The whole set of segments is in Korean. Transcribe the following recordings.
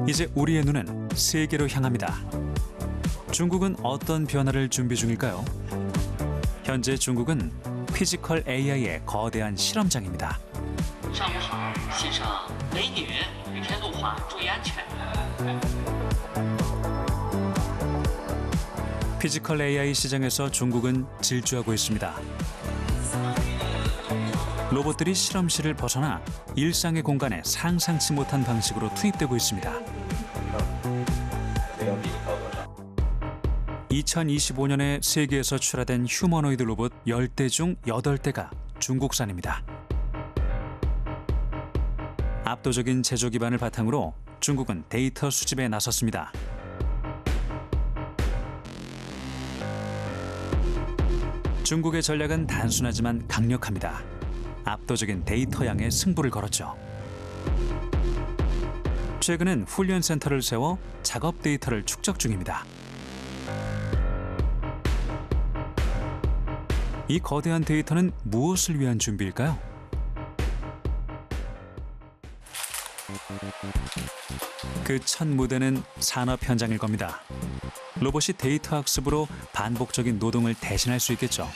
이제 우리의 눈은 세계로 향합니다. 중국은 어떤 변화를 준비 중일까요? 현재 중국은 피지컬 AI의 거대한 실험장입니다. 上午好，欣赏美女，雨天路滑，注意安全。 피지컬 AI 시장에서 중국은 질주하고 있습니다. 로봇들이 실험실을 벗어나 일상의 공간에 상상치 못한 방식으로 투입되고 있습니다. 2025년에 세계에서 출하된 휴머노이드 로봇 10대 중 8대가 중국산입니다. 압도적인 제조 기반을 바탕으로 중국은 데이터 수집에 나섰습니다. 중국의 전략은 단순하지만 강력합니다. 압도적인 데이터 양에 승부를 걸었죠. 최근엔 훈련 센터를 세워 작업 데이터를 축적 중입니다. 이 거대한 데이터는 무엇을 위한 준비일까요? 그 첫 무대는 산업 현장일 겁니다. 로봇이 데이터 학습으로 반복적인 노동을 대신할 수 있겠죠.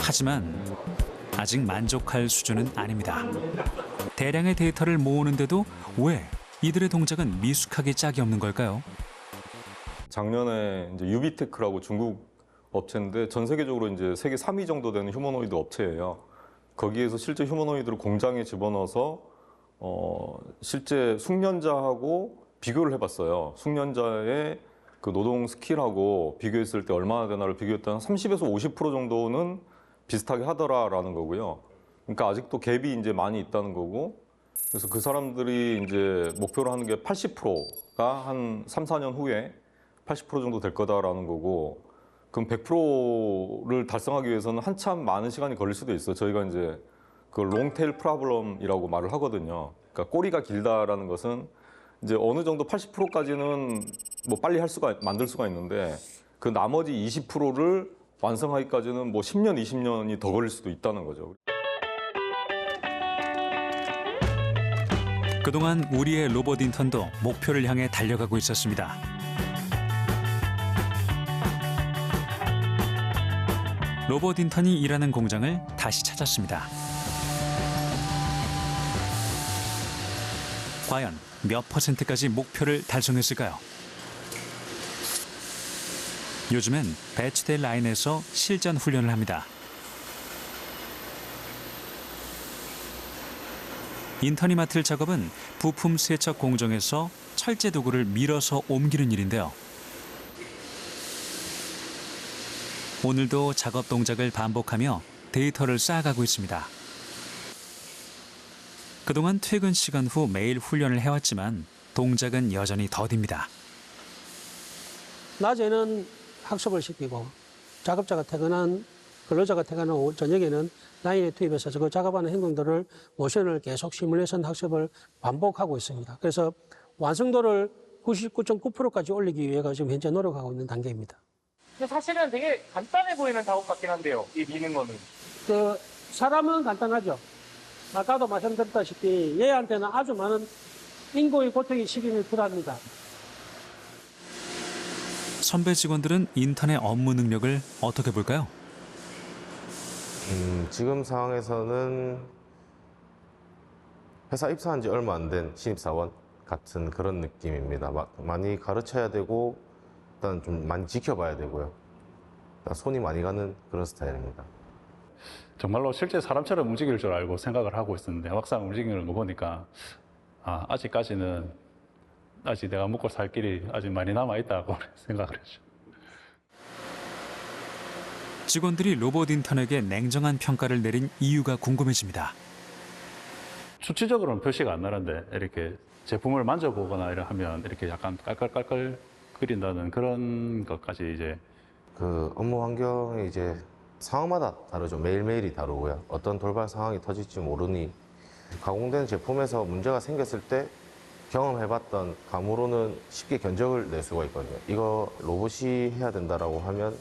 하지만 아직 만족할 수준은 아닙니다. 대량의 데이터를 모으는데도 왜 이들의 동작은 미숙하기 짝이 없는 걸까요? 작년에 이제 유비테크라고 중국 업체인데 전 세계적으로 이제 세계 3위 정도 되는 휴머노이드 업체예요. 거기에서 실제 휴머노이드를 공장에 집어넣어서 실제 숙련자하고 비교를 해봤어요. 숙련자의 그 노동 스킬하고 비교했을 때 얼마나 되나를 비교했더니 30에서 50% 정도는 비슷하게 하더라라는 거고요. 그러니까 아직도 갭이 이제 많이 있다는 거고, 그래서 그 사람들이 이제 목표로 하는 게 80%가 한 3, 4년 후에 80% 정도 될 거다라는 거고, 그럼 100%를 달성하기 위해서는 한참 많은 시간이 걸릴 수도 있어요. 저희가 이제 그 롱테일 프로블럼이라고 말을 하거든요. 그러니까 꼬리가 길다라는 것은 이제 어느 정도 80%까지는 뭐 빨리 만들 수가 있는데 그 나머지 20%를 완성하기까지는 뭐 10년, 20년이 더 걸릴 수도 있다는 거죠. 그동안 우리의 로봇 인턴도 목표를 향해 달려가고 있었습니다. 로봇 인턴이 일하는 공장을 다시 찾았습니다. 과연 몇 %까지 목표를 달성했을까요? 요즘엔 배치된 라인에서 실전 훈련을 합니다. 인턴이 맡을 작업은 부품 세척 공정에서 철제 도구를 밀어서 옮기는 일인데요. 오늘도 작업 동작을 반복하며 데이터를 쌓아가고 있습니다. 그동안 퇴근 시간 후 매일 훈련을 해왔지만 동작은 여전히 더딥니다. 낮에는 학습을 시키고 작업자가 퇴근한 근로자가 퇴근한 오후 저녁에는 라인에 투입해서 그 작업하는 행동들을 모션을 계속 시뮬레이션 학습을 반복하고 있습니다. 그래서 완성도를 99.9%까지 올리기 위해 지금 현재 노력하고 있는 단계입니다. 근데 사실은 되게 간단해 보이는 작업 같긴 한데요. 이 미는 거는. 사람은 간단하죠. 아까도 말씀드렸다시피 얘한테는 아주 많은 인고의 고통이 시기는 필요합니다. 선배 직원들은 인턴의 업무 능력을 어떻게 볼까요? 지금 상황에서는 회사 입사한 지 얼마 안 된 신입사원 같은 그런 느낌입니다. 많이 가르쳐야 되고 일단 좀 많이 지켜봐야 되고요. 손이 많이 가는 그런 스타일입니다. 정말로 실제 사람처럼 움직일 줄 알고 생각을 하고 있었는데 막상 움직이는 거 보니까 아직까지는 아직 내가 먹고 살 길이 아직 많이 남아있다고 생각을 했죠. 직원들이 로봇 인턴에게 냉정한 평가를 내린 이유가 궁금해집니다. 수치적으로는 표시가 안 나는데 이렇게 제품을 만져보거나 이렇게 하면 이렇게 약간 깔깔깔깔 거린다는 그런 것까지 이제 그 업무 환경이 이제 상황마다 다르죠. 매일매일이 다르고요. 어떤 돌발 상황이 터질지 모르니 가공된 제품에서 문제가 생겼을 때 경험해봤던 감으로는 쉽게 견적을 낼 수가 있거든요. 이거 로봇이 해야 된다라고 하면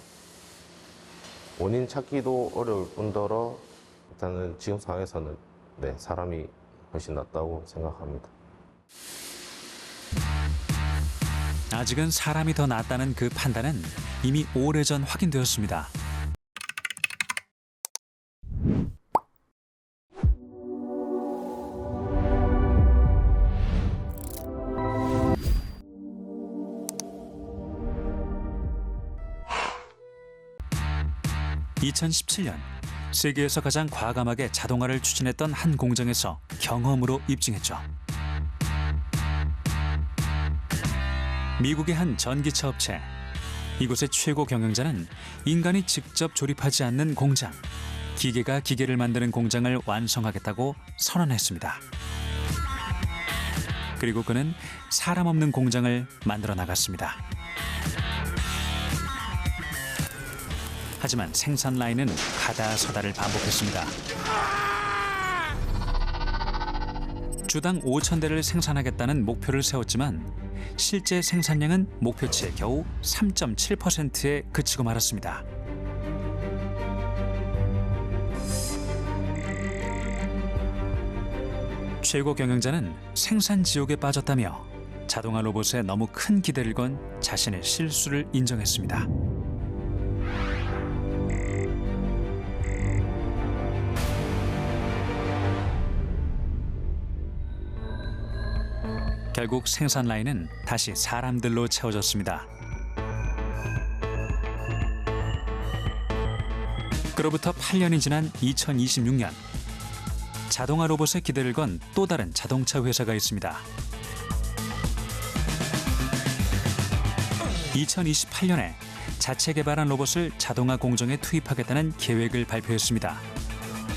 원인 찾기도 어려울 뿐더러 일단은 지금 상황에서는 네, 사람이 훨씬 낫다고 생각합니다. 아직은 사람이 더 낫다는 그 판단은 이미 오래전 확인되었습니다. (2017년) 세계에서 가장 과감하게 자동화를 추진했던 한 공장에서 경험으로 입증했죠. 미국의 한 전기차 업체. 이곳의 최고 경영자는 인간이 직접 조립하지 않는 공장, 기계가 기계를 만드는 공장을 완성하겠다고 선언했습니다. 그리고 그는 사람 없는 공장을 만들어 나갔습니다. 하지만 생산 라인은 가다서다를 반복했습니다. 주당 5,000대를 생산하겠다는 목표를 세웠지만 실제 생산량은 목표치의 겨우 3.7%에 그치고 말았습니다. 최고 경영자는 생산 지옥에 빠졌다며 자동화 로봇에 너무 큰 기대를 건 자신의 실수를 인정했습니다. 결국 생산 라인은 다시 사람들로 채워졌습니다. 그로부터 8년이 지난 2026년, 자동화 로봇에 기대를 건 또 다른 자동차 회사가 있습니다. 2028년에 자체 개발한 로봇을 자동화 공정에 투입하겠다는 계획을 발표했습니다.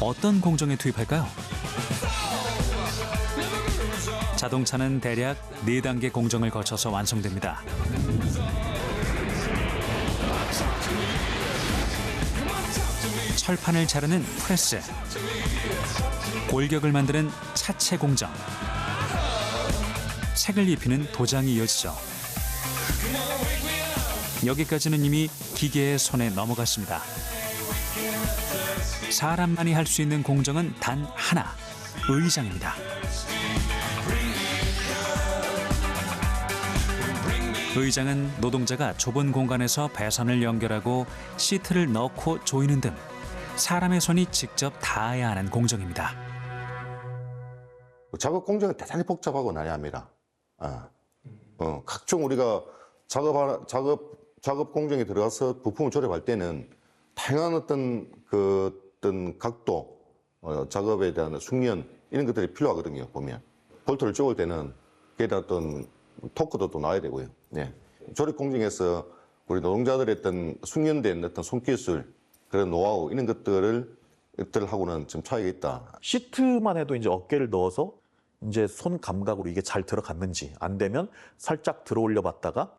어떤 공정에 투입할까요? 자동차는 대략 4단계 공정을 거쳐서 완성됩니다. 철판을 자르는 프레스, 골격을 만드는 차체 공정, 색을 입히는 도장이 이어지죠. 여기까지는 이미 기계의 손에 넘어갔습니다. 사람만이 할 수 있는 공정은 단 하나, 의장입니다. 의장은 노동자가 좁은 공간에서 배선을 연결하고 시트를 넣고 조이는 등 사람의 손이 직접 닿아야 하는 공정입니다. 작업 공정은 대단히 복잡하고 난해합니다. 각종 우리가 작업 공정에 들어가서 부품을 조립할 때는 다양한 어떤 각도, 작업에 대한 숙련 이런 것들이 필요하거든요. 보면 볼트를 쪼을 때는 그에 대한 어떤 토크도 또 나와야 되고요. 네. 조립 공정에서 우리 노동자들의 어떤 숙련된 어떤 손기술, 그런 노하우 이런 것들하고는 좀 차이가 있다. 시트만 해도 이제 어깨를 넣어서 이제 손 감각으로 이게 잘 들어갔는지, 안 되면 살짝 들어 올려 봤다가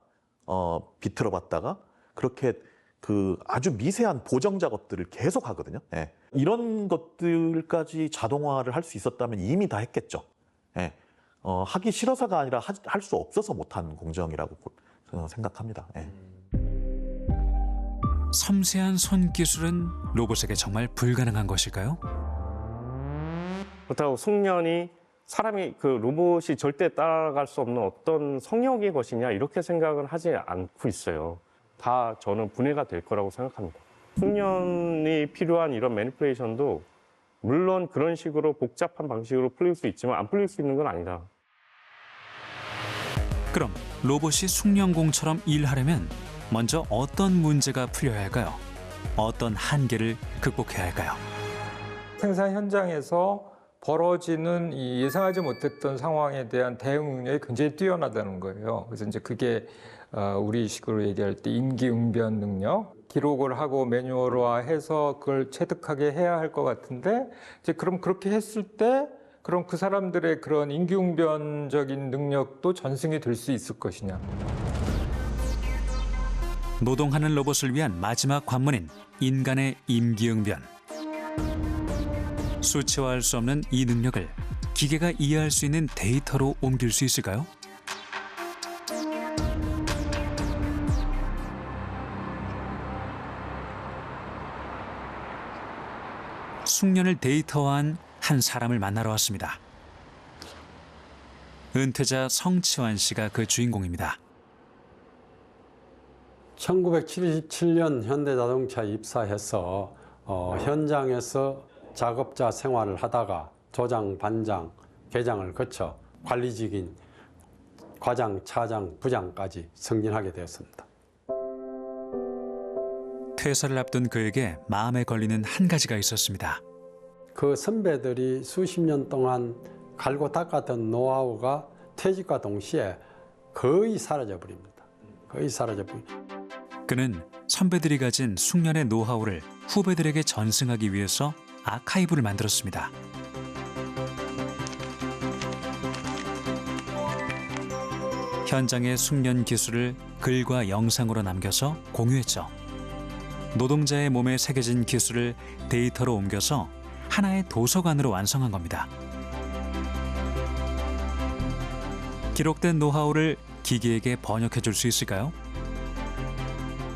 비틀어 봤다가, 그렇게 그 아주 미세한 보정 작업들을 계속 하거든요. 예. 이런 것들까지 자동화를 할 수 있었다면 이미 다 했겠죠. 예. 하기 싫어서가 아니라 할 수 없어서 못한 공정이라고 생각합니다. 예. 섬세한 손기술은 로봇에게 정말 불가능한 것일까요? 그렇다고 숙련이 사람이 그 로봇이 절대 따라갈 수 없는 어떤 성역의 것이냐 이렇게 생각은 하지 않고 있어요. 다 저는 분해가 될 거라고 생각합니다. 숙련이 필요한 이런 매니플레이션도 물론 그런 식으로 복잡한 방식으로 풀릴 수 있지만 안 풀릴 수 있는 건 아니다. 그럼 로봇이 숙련공처럼 일하려면 먼저 어떤 문제가 풀려야 할까요? 어떤 한계를 극복해야 할까요? 생산 현장에서 벌어지는 이 예상하지 못했던 상황에 대한 대응 능력이 굉장히 뛰어나다는 거예요. 그래서 이제 그게 우리식으로 얘기할 때 임기응변 능력, 기록을 하고 매뉴얼화해서 그걸 체득하게 해야 할 것 같은데, 이제 그럼 그렇게 했을 때 그럼 그 사람들의 그런 임기응변적인 능력도 전승이 될 수 있을 것이냐. 노동하는 로봇을 위한 마지막 관문인 인간의 임기응변. 수치화할 수 없는 이 능력을 기계가 이해할 수 있는 데이터로 옮길 수 있을까요? 숙련을 데이터화한 한 사람을 만나러 왔습니다. 은퇴자 성치환 씨가 그 주인공입니다. 1977년 현대자동차에 입사해서 현장에서 작업자 생활을 하다가 조장, 반장, 계장을 거쳐 관리직인 과장, 차장, 부장까지 승진하게 되었습니다. 퇴사를 앞둔 그에게 마음에 걸리는 한 가지가 있었습니다. 그 선배들이 수십 년 동안 갈고 닦았던 노하우가 퇴직과 동시에 거의 사라져 버립니다. 거의 사라져 버립니다. 그는 선배들이 가진 숙련의 노하우를 후배들에게 전승하기 위해서 아카이브를 만들었습니다. 현장의 숙련 기술을 글과 영상으로 남겨서 공유했죠. 노동자의 몸에 새겨진 기술을 데이터로 옮겨서 하나의 도서관으로 완성한 겁니다. 기록된 노하우를 기계에게 번역해 줄 수 있을까요?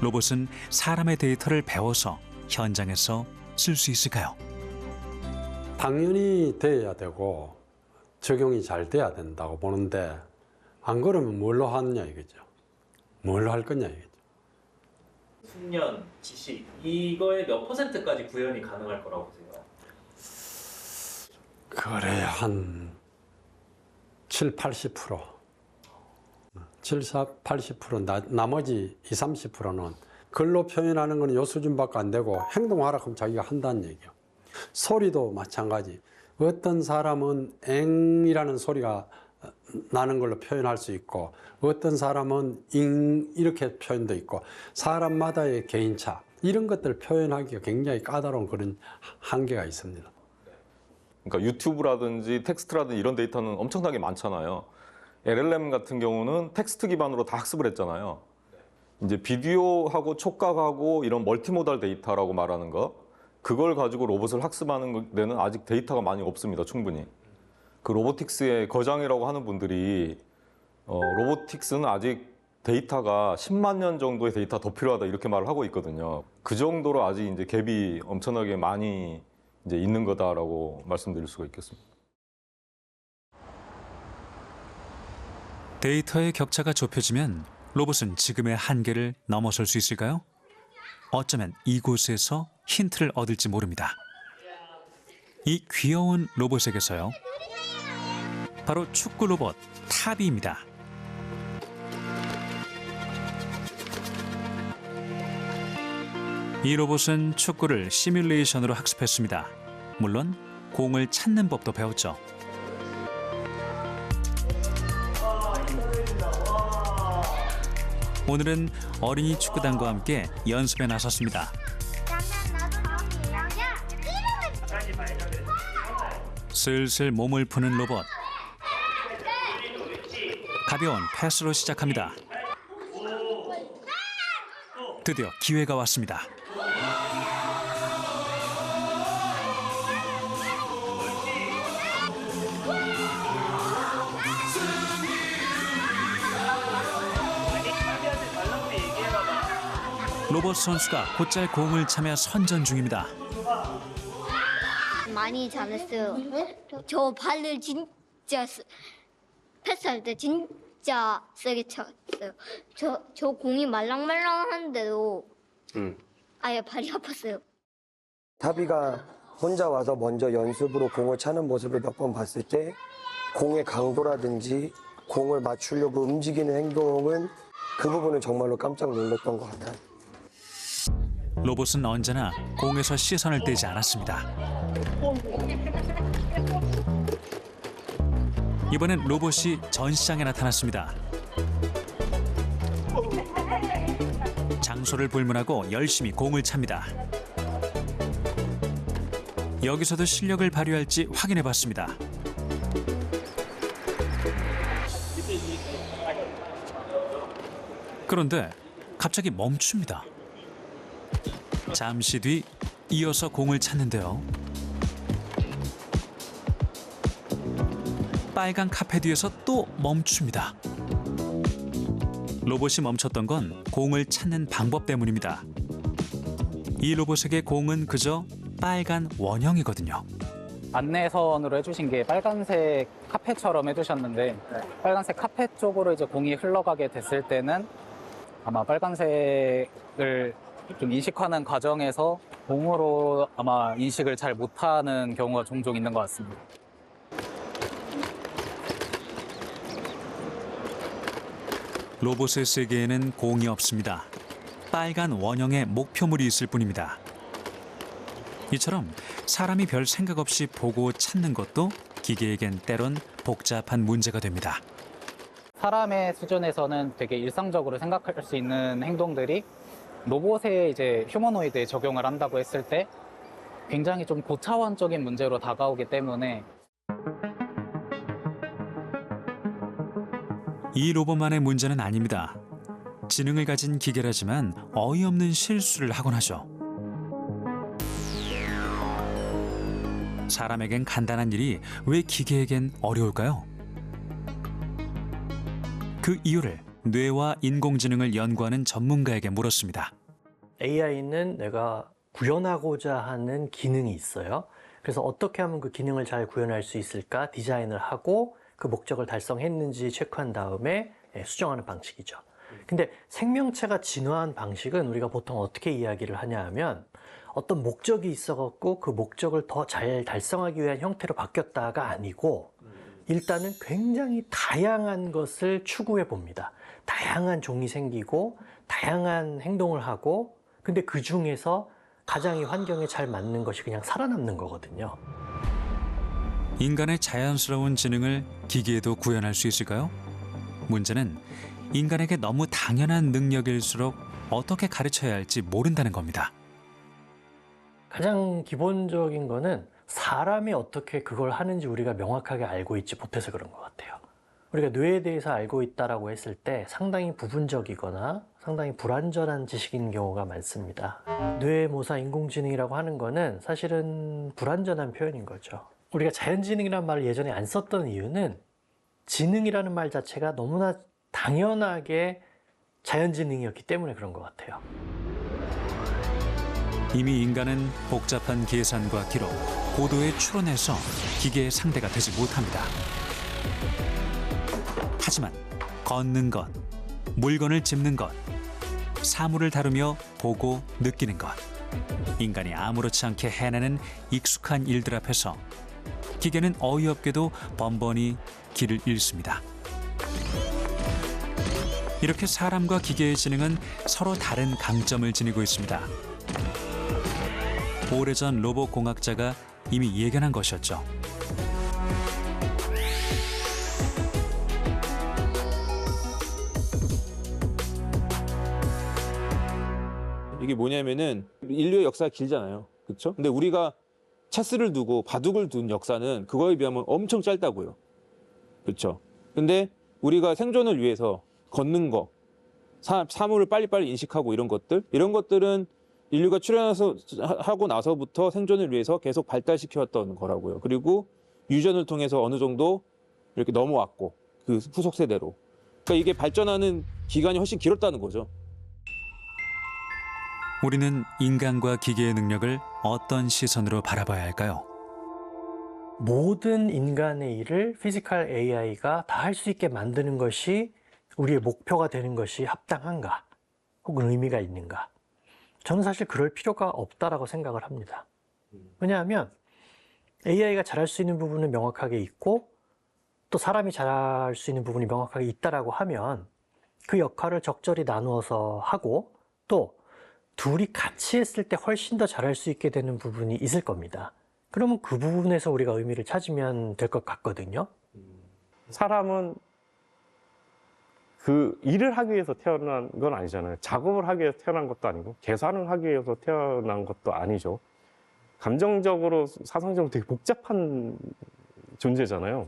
로봇은 사람의 데이터를 배워서 현장에서 쓸 수 있을까요? 당연히 돼야 되고 적용이 잘 돼야 된다고 보는데 안 그러면 뭘로 하느냐 이거죠. 뭘로 할 거냐 이거죠. 숙련, 지식 이거의 몇 %까지 구현이 가능할 거라고 보세요? 그래야 한 7, 80%. 7, 80%, 나머지 20, 30%는 글로 표현하는 건 요 수준밖에 안 되고 행동하라 하면 자기가 한다는 얘기예요. 소리도 마찬가지. 어떤 사람은 앵이라는 소리가 나는 걸로 표현할 수 있고 어떤 사람은 잉 이렇게 표현도 있고 사람마다의 개인차 이런 것들을 표현하기가 굉장히 까다로운 그런 한계가 있습니다. 그러니까 유튜브라든지 텍스트라든지 이런 데이터는 엄청나게 많잖아요. LLM 같은 경우는 텍스트 기반으로 다 학습을 했잖아요. 이제 비디오하고 촉각하고 이런 멀티모달 데이터라고 말하는 거, 그걸 가지고 로봇을 학습하는 데는 아직 데이터가 많이 없습니다. 충분히. 그 로보틱스의 거장이라고 하는 분들이 로보틱스는 아직 데이터가 10만 년 정도의 데이터 더 필요하다 이렇게 말을 하고 있거든요. 그 정도로 아직 이제 갭이 엄청나게 많이 이제 있는 거다라고 말씀드릴 수가 있겠습니다. 데이터의 격차가 좁혀지면 로봇은 지금의 한계를 넘어설 수 있을까요? 어쩌면 이곳에서 힌트를 얻을지 모릅니다. 이 귀여운 로봇에게서요. 바로 축구 로봇 타비입니다. 이 로봇은 축구를 시뮬레이션으로 학습했습니다. 물론 공을 찾는 법도 배웠죠. 오늘은 어린이 축구단과 함께 연습에 나섰습니다. 슬슬 몸을 푸는 로봇. 가벼운 패스로 시작합니다. 드디어 기회가 왔습니다. 로봇 선수가 곧잘 공을 차며 선전 중입니다. 많이 잘했어요. 저 발을 진짜 패스할 때 진짜 세게 찼어요. 저 공이 말랑말랑한데도 아예 발이 아팠어요. 타비가 혼자 와서 먼저 연습으로 공을 차는 모습을 몇 번 봤을 때 공의 강도라든지 공을 맞추려고 움직이는 행동은 그 부분은 정말로 깜짝 놀랐던 것 같아요. 로봇은 언제나 공에서 시선을 떼지 않았습니다. 이번엔 로봇이 전시장에 나타났습니다. 장소를 불문하고 열심히 공을 찹니다. 여기서도 실력을 발휘할지 확인해봤습니다. 그런데 갑자기 멈춥니다. 잠시 뒤 이어서 공을 찾는데요. 빨간 카펫 위에서 또 멈춥니다. 로봇이 멈췄던 건 공을 찾는 방법 때문입니다. 이 로봇에게 공은 그저 빨간 원형이거든요. 안내선으로 해주신 게 빨간색 카펫처럼 해주셨는데 빨간색 카펫 쪽으로 이제 공이 흘러가게 됐을 때는 아마 빨간색을 좀 인식하는 과정에서 공으로 아마 인식을 잘 못하는 경우가 종종 있는 것 같습니다. 로봇의 세계에는 공이 없습니다. 빨간 원형의 목표물이 있을 뿐입니다. 이처럼 사람이 별 생각 없이 보고 찾는 것도 기계에겐 때론 복잡한 문제가 됩니다. 사람의 수준에서는 되게 일상적으로 생각할 수 있는 행동들이 로봇에 이제 휴머노이드에 적용을 한다고 했을 때 굉장히 좀 고차원적인 문제로 다가오기 때문에 이 로봇만의 문제는 아닙니다. 지능을 가진 기계라지만 어이없는 실수를 하곤 하죠. 사람에겐 간단한 일이 왜 기계에겐 어려울까요? 그 이유를 뇌와 인공지능을 연구하는 전문가에게 물었습니다. AI는 내가 구현하고자 하는 기능이 있어요. 그래서 어떻게 하면 그 기능을 잘 구현할 수 있을까 디자인을 하고 그 목적을 달성했는지 체크한 다음에 수정하는 방식이죠. 근데 생명체가 진화한 방식은 우리가 보통 어떻게 이야기를 하냐 하면 어떤 목적이 있어갖고 그 목적을 더 잘 달성하기 위한 형태로 바뀌었다가 아니고 일단은 굉장히 다양한 것을 추구해 봅니다. 다양한 종이 생기고 다양한 행동을 하고 근데 그 중에서 가장 이 환경에 잘 맞는 것이 그냥 살아남는 거거든요. 인간의 자연스러운 지능을 기계에도 구현할 수 있을까요? 문제는 인간에게 너무 당연한 능력일수록 어떻게 가르쳐야 할지 모른다는 겁니다. 가장 기본적인 거는 사람이 어떻게 그걸 하는지 우리가 명확하게 알고 있지 못해서 그런 것 같아요. 우리가 뇌에 대해서 알고 있다라고 했을 때 상당히 부분적이거나 상당히 불완전한 지식인 경우가 많습니다. 뇌모사 인공지능이라고 하는 거는 사실은 불완전한 표현인 거죠. 우리가 자연지능이라는 말을 예전에 안 썼던 이유는 지능이라는 말 자체가 너무나 당연하게 자연지능이었기 때문에 그런 것 같아요. 이미 인간은 복잡한 계산과 기록, 고도의 추론에서 기계의 상대가 되지 못합니다. 하지만 걷는 것, 물건을 짚는 것, 사물을 다루며 보고 느끼는 것, 인간이 아무렇지 않게 해내는 익숙한 일들 앞에서 기계는 어이없게도 번번이 길을 잃습니다. 이렇게 사람과 기계의 지능은 서로 다른 강점을 지니고 있습니다. 오래전 로봇 공학자가 이미 예견한 것이었죠. 이게 뭐냐면은 인류의 역사가 길잖아요. 그렇죠? 근데 우리가 차스를 두고 바둑을 둔 역사는 그거에 비하면 엄청 짧다고요. 그렇죠? 근데 우리가 생존을 위해서 걷는 거, 사물을 빨리빨리 인식하고 이런 것들은 인류가 출현하고 나서부터 생존을 위해서 계속 발달시켜왔던 거라고요. 그리고 유전을 통해서 어느 정도 이렇게 넘어왔고 그 후속 세대로. 그러니까 이게 발전하는 기간이 훨씬 길었다는 거죠. 우리는 인간과 기계의 능력을 어떤 시선으로 바라봐야 할까요? 모든 인간의 일을 피지컬 AI가 다 할 수 있게 만드는 것이 우리의 목표가 되는 것이 합당한가? 혹은 의미가 있는가? 저는 사실 그럴 필요가 없다라고 생각을 합니다. 왜냐하면 AI가 잘할 수 있는 부분은 명확하게 있고 또 사람이 잘할 수 있는 부분이 명확하게 있다라고 하면 그 역할을 적절히 나누어서 하고 또 둘이 같이 했을 때 훨씬 더 잘할 수 있게 되는 부분이 있을 겁니다. 그러면 그 부분에서 우리가 의미를 찾으면 될 것 같거든요. 사람은 그 일을 하기 위해서 태어난 건 아니잖아요. 작업을 하기 위해서 태어난 것도 아니고 계산을 하기 위해서 태어난 것도 아니죠. 감정적으로 사상적으로 되게 복잡한 존재잖아요.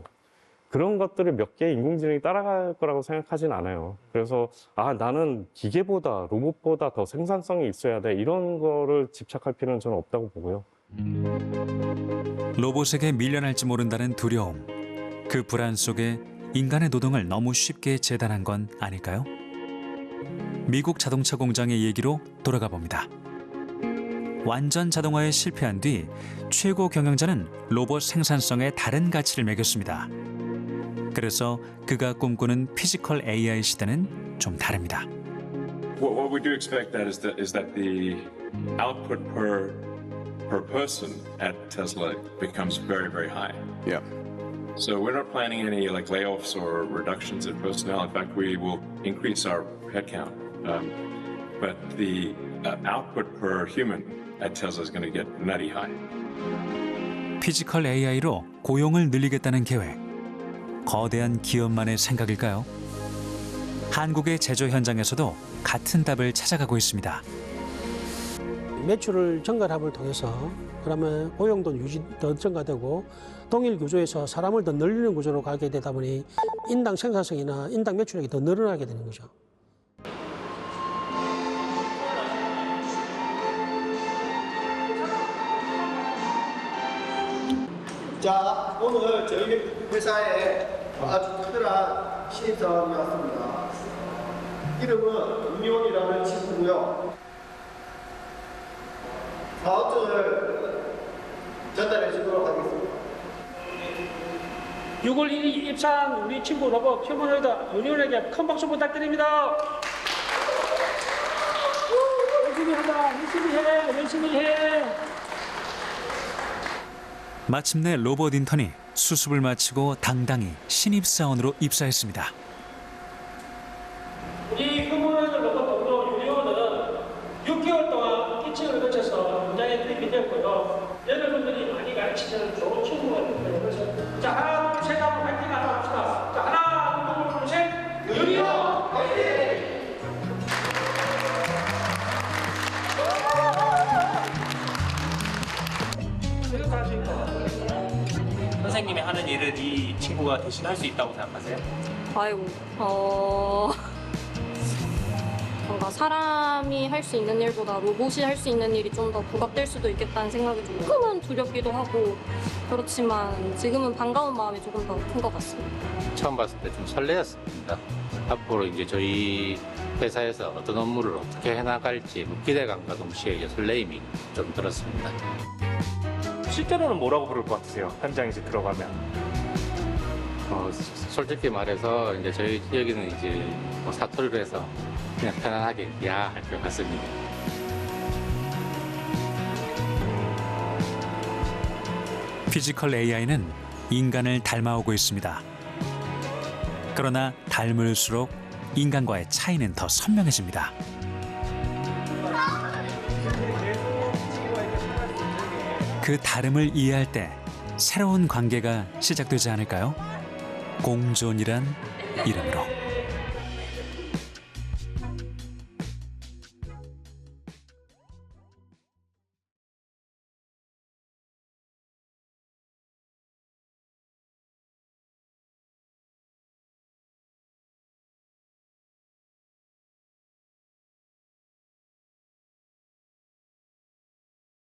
그런 것들을 몇 개의 인공지능이 따라갈 거라고 생각하진 않아요. 그래서 나는 기계보다 로봇보다 더 생산성이 있어야 돼 이런 거를 집착할 필요는 저는 없다고 보고요. 로봇에게 밀려날지 모른다는 두려움, 그 불안 속에 인간의 노동을 너무 쉽게 재단한 건 아닐까요? 미국 자동차 공장의 얘기로 돌아가 봅니다. 완전 자동화에 실패한 뒤 최고 경영자는 로봇 생산성에 다른 가치를 매겼습니다. 그래서 그가 꿈꾸는 피지컬 AI 시대는 좀 다릅니다. What we do expect is that the output per person at Tesla becomes very, very high. Yeah. So we're not planning any like layoffs or reductions in personnel. In fact, we will increase our headcount. But the output per human at Tesla is going to get nutty high. 피지컬 AI로 고용을 늘리겠다는 계획. 거대한 기업만의 생각일까요? 한국의 제조 현장에서도 같은 답을 찾아가고 있습니다. 매출을 증가합을 통해서 그러면 고용도 더 증가되고 동일 구조에서 사람을 더 늘리는 구조로 가게 되다 보니 인당 생산성이나 인당 매출액이 더 늘어나게 되는 거죠. 자, 오늘 저희 회사에 아주 특별한 신입사원이 왔습니다. 이름은 윤용이라는 친구고요. 사업증을 전달해 주도록 하겠습니다. 6월 1일 입사한 우리 친구 로봇 휴머노이드 윤용에게 큰 박수 부탁드립니다. 열심히 하자, 열심히 해. 마침내 로봇 인턴이 수습을 마치고 당당히 신입사원으로 입사했습니다. 우리 휴머노이드 로봇 윤용은 6개월 동안 피칭을 거쳐서 현장에 투입이 되었고요. 여러분들이 많이 가르치는 좋은 친구가 됩니다. 그래서 자, 하나, 둘, 셋 하고 파이팅 하나 합시다. 자, 하나, 둘, 셋, 윤용 파이팅! 선생님이 하는 일을 이 친구가 대신 할 수 있다고 생각하세요? 아이고, 뭔가 사람이 할 수 있는 일보다 로봇이 할 수 있는 일이 좀 더 부각될 수도 있겠다는 생각이 조금은 두렵기도 하고 그렇지만 지금은 반가운 마음이 조금 더 큰 것 같습니다. 처음 봤을 때 좀 설레었습니다. 앞으로 이제 저희 회사에서 어떤 업무를 어떻게 해나갈지 기대감과 동시에 이제 설레임이 좀 들었습니다. 실제로는 뭐라고 부를 것 같으세요? 현장에 들어가면? 솔직히 말해서 이제 저희 여기는 이제 뭐 사투리로 해서 그냥 편안하게 야 할 것 같습니다. 피지컬 AI는 인간을 닮아오고 있습니다. 그러나 닮을수록 인간과의 차이는 더 선명해집니다. 그 다름을 이해할 때 새로운 관계가 시작되지 않을까요? 공존이란 이름으로.